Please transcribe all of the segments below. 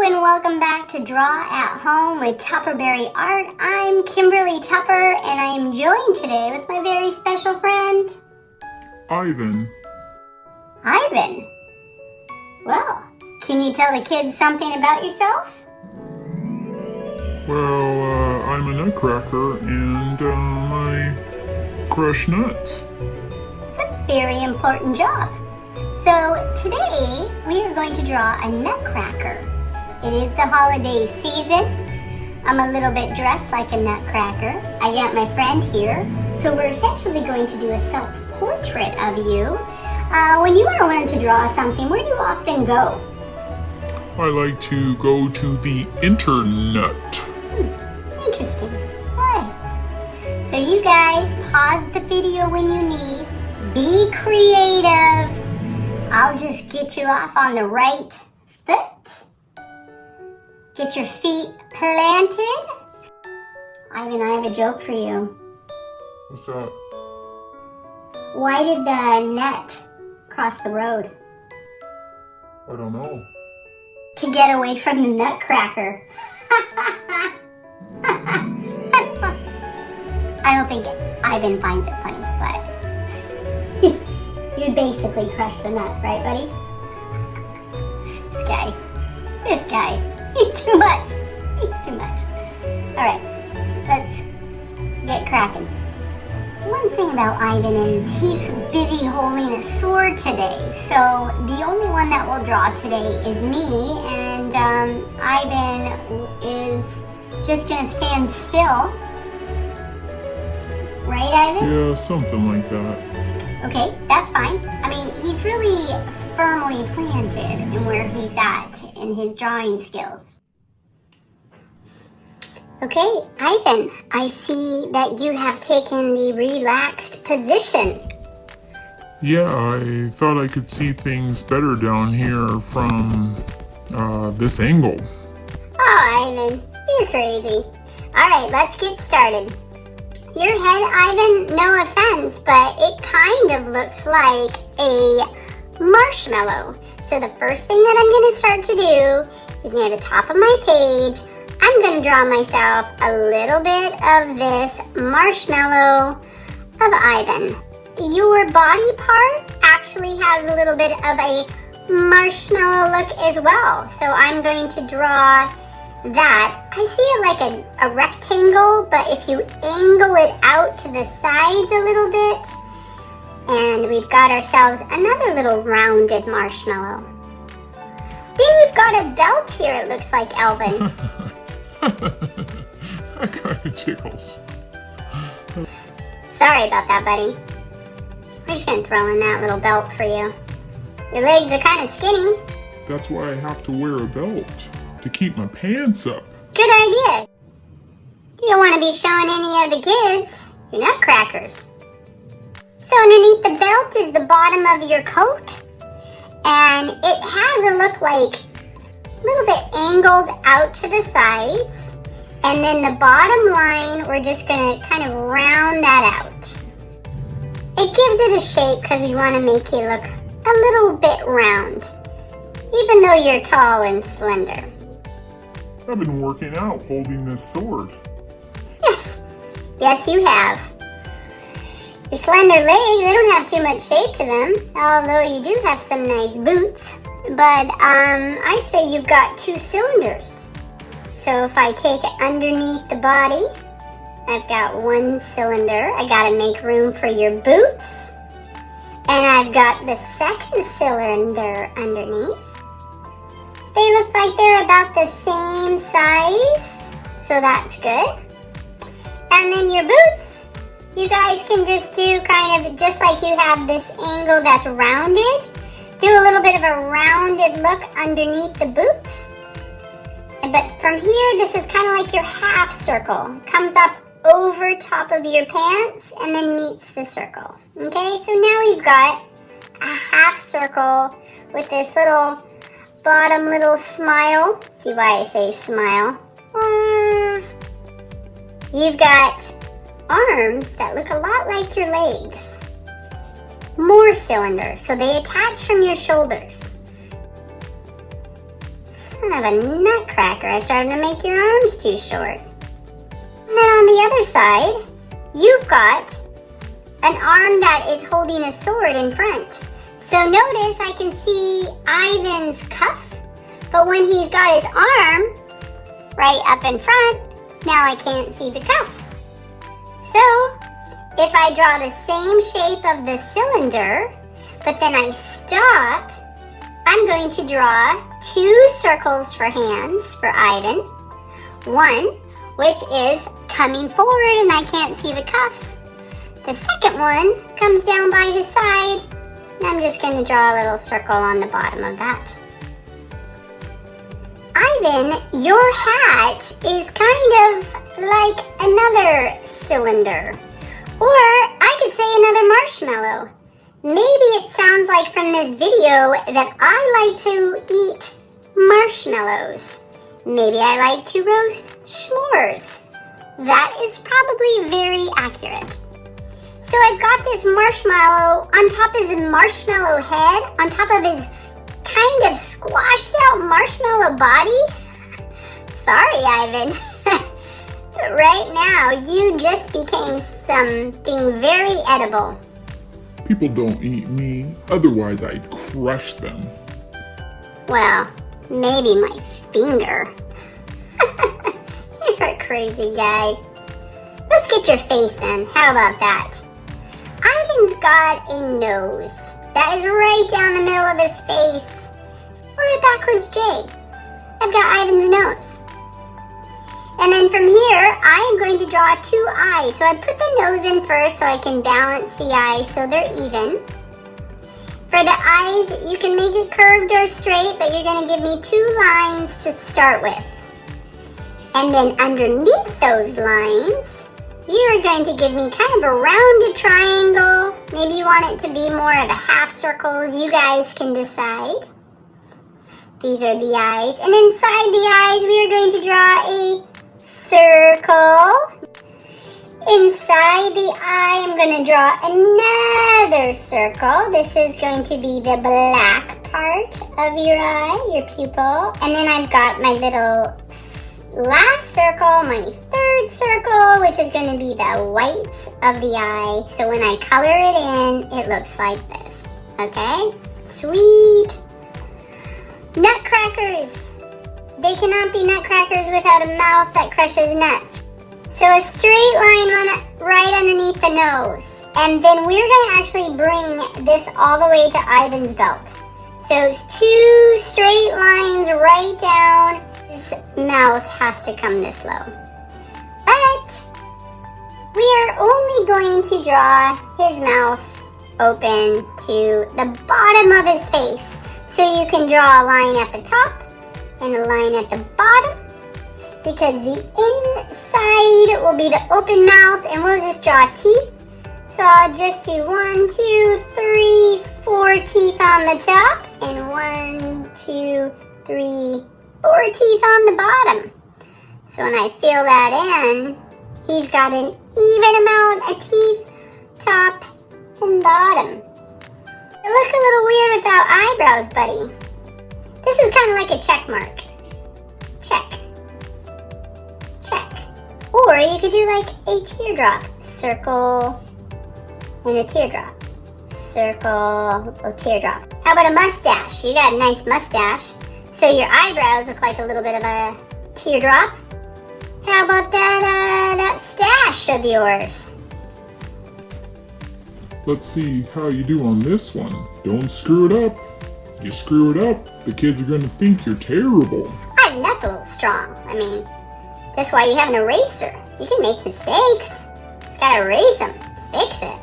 and welcome back to Draw at Home with Tupperberry Art. I'm Kimberly Tupper and I am joined today with my very special friend, Ivan. Ivan? Well, can you tell the kids something about yourself? Well, I'm a Nutcracker and I crush nuts. It's a very important job. So today we are going to draw a Nutcracker. It is the holiday season. I'm a little bit dressed like a Nutcracker. I got my friend here. So we're essentially going to do a self-portrait of you. When you want to learn to draw something, where do you often go? I like to go to the internet. Interesting. Alright. So you guys pause the video when you need. Be creative. I'll just get you off on the right foot. Get your feet planted. Ivan, I have a joke for you. What's that? Why did the net cross the road? I don't know. To get away from the Nutcracker. I don't think Ivan finds it funny, but you basically crushed the nut, right, buddy? This guy, he's too much. He's too much. All right, let's get cracking. One thing about Ivan is he's busy holding a sword today, so the only one that will draw today is me, and Ivan is just gonna stand still. Right, Ivan? Yeah, something like that. Okay, that's fine. I mean, he's really firmly planted in where he's at in his drawing skills. Okay, Ivan, I see that you have taken the relaxed position. Yeah, I thought I could see things better down here from this angle. Oh, Ivan, you're crazy. All right, let's get started. Your head, Ivan, no offense, but it kind of looks like a marshmallow. So the first thing that I'm going to start to do is near the top of my page, I'm going to draw myself a little bit of this marshmallow of Ivan. Your body part actually has a little bit of a marshmallow look as well. So I'm going to draw that. I see it like a rectangle, but if you angle it out to the sides a little bit, and we've got ourselves another little rounded marshmallow. Then you've got a belt here, it looks like, Elvin. That kind of tickles. Sorry about that, buddy. We're just gonna throw in that little belt for you. Your legs are kind of skinny. That's why I have to wear a belt, to keep my pants up. Good idea. You don't want to be showing any of the kids your nutcrackers. So underneath the belt is the bottom of your coat, and it has a look like a little bit angled out to the sides, and then the bottom line, we're just going to kind of round that out. It gives it a shape because we want to make you look a little bit round, even though you're tall and slender. I've been working out holding this sword. Yes you have. Your slender legs, they don't have too much shape to them, although you do have some nice boots. But I'd say you've got 2 cylinders. So if I take it underneath the body, I've got 1 cylinder. I gotta make room for your boots. And I've got the second cylinder underneath. They look like they're about the same size, so that's good. And then your boots, you guys can just do kind of just like you have this angle that's rounded. Do a little bit of a rounded look underneath the boots. But from here, this is kind of like your half circle. Comes up over top of your pants and then meets the circle. Okay, so now we've got a half circle with this little bottom little smile. See why I say smile? You've got arms that look a lot like your legs. More cylinders, so they attach from your shoulders. Son of a nutcracker, I started to make your arms too short. And then on the other side, you've got an arm that is holding a sword in front. So notice I can see Ivan's cuff, but when he's got his arm right up in front, now I can't see the cuff. So if I draw the same shape of the cylinder, but then I stop, I'm going to draw 2 circles for hands for Ivan. One, which is coming forward and I can't see the cuff. The second one comes down by his side, and I'm just going to draw a little circle on the bottom of that. Ivan, your hat is kind of like another cylinder. Or I could say another marshmallow. Maybe it sounds like from this video that I like to eat marshmallows. Maybe I like to roast s'mores. That is probably very accurate. So I've got this marshmallow on top of his marshmallow head, on top of his kind of squashed out marshmallow body. Sorry, Ivan. Right now, you just became something very edible. People don't eat me, otherwise I'd crush them. Well, maybe my finger. You're a crazy guy. Let's get your face in. How about that? Ivan's got a nose that is right down the middle of his face. Or a backwards J. I've got Ivan's nose. And then from here, I am going to draw 2 eyes. So I put the nose in first so I can balance the eyes so they're even. For the eyes, you can make it curved or straight, but you're going to give me 2 lines to start with. And then underneath those lines, you are going to give me kind of a rounded triangle. Maybe you want it to be more of a half circles. You guys can decide. These are the eyes. And inside the eyes, we are going to draw a circle. Inside the eye, I'm going to draw another circle. This is going to be the black part of your eye, your pupil. And then I've got my little last circle, my 3rd circle, which is going to be the whites of the eye. So when I color it in, it looks like this. Okay? Sweet. Nutcrackers. They cannot be nutcrackers without a mouth that crushes nuts. So a straight line right underneath the nose. And then we're going to actually bring this all the way to Ivan's belt. So it's 2 straight lines right down. His mouth has to come this low. But we are only going to draw his mouth open to the bottom of his face. So you can draw a line at the top and a line at the bottom, because the inside will be the open mouth, and we'll just draw teeth. So I'll just do 1, 2, 3, 4 teeth on the top, and 1, 2, 3, 4 teeth on the bottom. So when I fill that in, he's got an even amount of teeth, top and bottom. It looks a little weird without eyebrows, buddy. This is kind of like a check mark. Check. Check. Or you could do like a teardrop. Circle and a teardrop. Circle, a teardrop. How about a mustache? You got a nice mustache. So your eyebrows look like a little bit of a teardrop. How about that stash of yours? Let's see how you do on this one. Don't screw it up. You screw it up, the kids are going to think you're terrible. That's a little strong. I mean, that's why you have an eraser. You can make mistakes. Just gotta erase them. Fix it.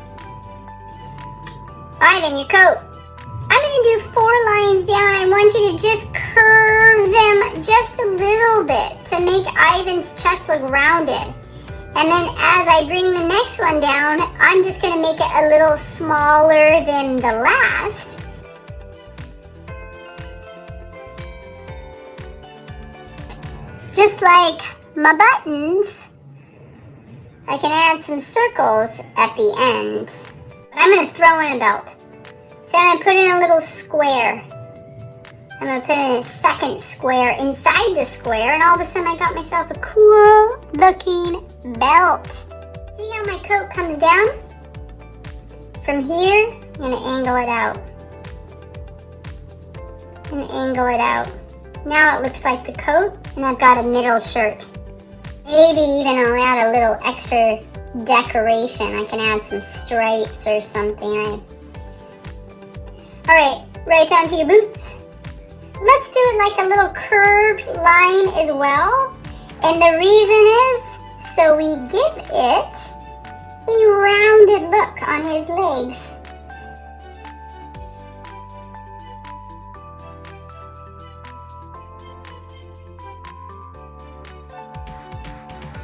Ivan, your coat. I'm going to do 4 lines down. I want you to just curve them just a little bit to make Ivan's chest look rounded. And then as I bring the next one down, I'm just going to make it a little smaller than the last. Just like my buttons, I can add some circles at the end. I'm going to throw in a belt. So I'm going to put in a little square. I'm gonna put in a second square inside the square, and all of a sudden I got myself a cool looking belt. See how my coat comes down? From here, I'm gonna angle it out. And angle it out. Now it looks like the coat, and I've got a middle shirt. Maybe even I'll add a little extra decoration. I can add some stripes or something. Alright, right down to your boots. Let's do it like a little curved line as well. And the reason is, so we give it a rounded look on his legs.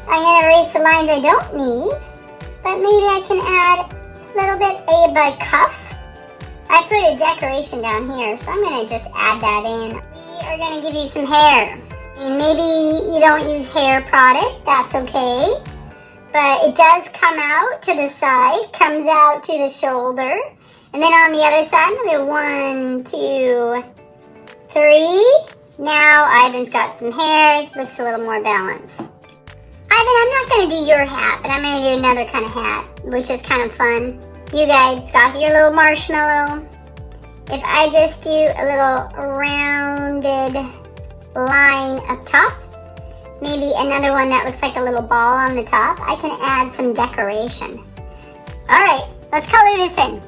I'm going to erase the lines I don't need, but maybe I can add a little bit of a cuff. I put a decoration down here, so I'm going to just add that in. We are going to give you some hair. And maybe you don't use hair product, that's okay. But it does come out to the side, comes out to the shoulder. And then on the other side, I'm going to do 1, 2, 3. Now Ivan's got some hair, looks a little more balanced. Ivan, I'm not going to do your hat, but I'm going to do another kind of hat, which is kind of fun. You guys got your little marshmallow. If I just do a little rounded line up top, maybe another one that looks like a little ball on the top, I can add some decoration. Alright, let's color this in.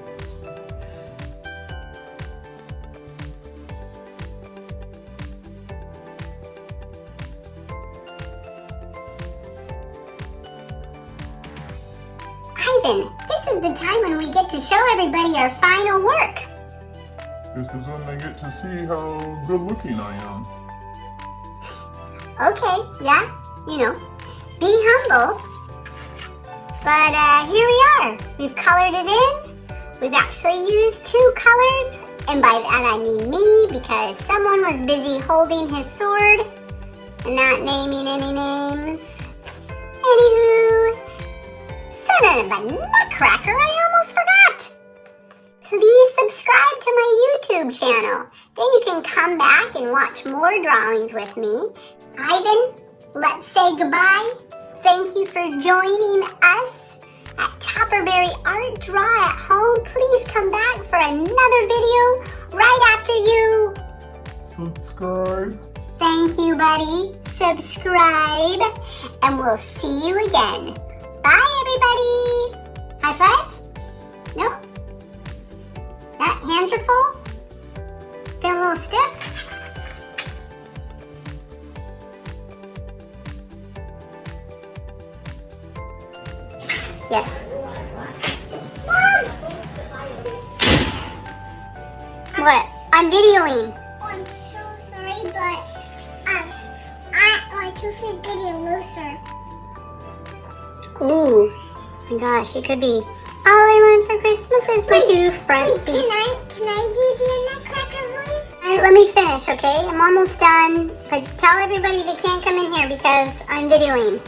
Ivan, this is the time when we get to show everybody our final work. This is when they get to see how good looking I am. Okay, yeah, you know, be humble. But here we are. We've colored it in. We've actually used 2 colors. And by that I mean me, because someone was busy holding his sword and not naming any names. Anywho, son of a nutcracker, I almost forgot. Please subscribe to my YouTube channel. Then you can come back and watch more drawings with me. Ivan, let's say goodbye. Thank you for joining us at Tupperberry Art Draw at Home. Please come back for another video right after you Subscribe. Thank you, buddy. Subscribe, and we'll see you again. Bye, everybody. High five? Nope. Hands are full? Feel a little stiff? Yes. What? I'm videoing. Oh, I'm so sorry, but my tooth is getting looser. Ooh, my gosh, it could be. All I want for Christmas is my 2 front teeth. Can I do the Nutcracker voice? Let me finish, okay? I'm almost done. But tell everybody they can't come in here because I'm videoing.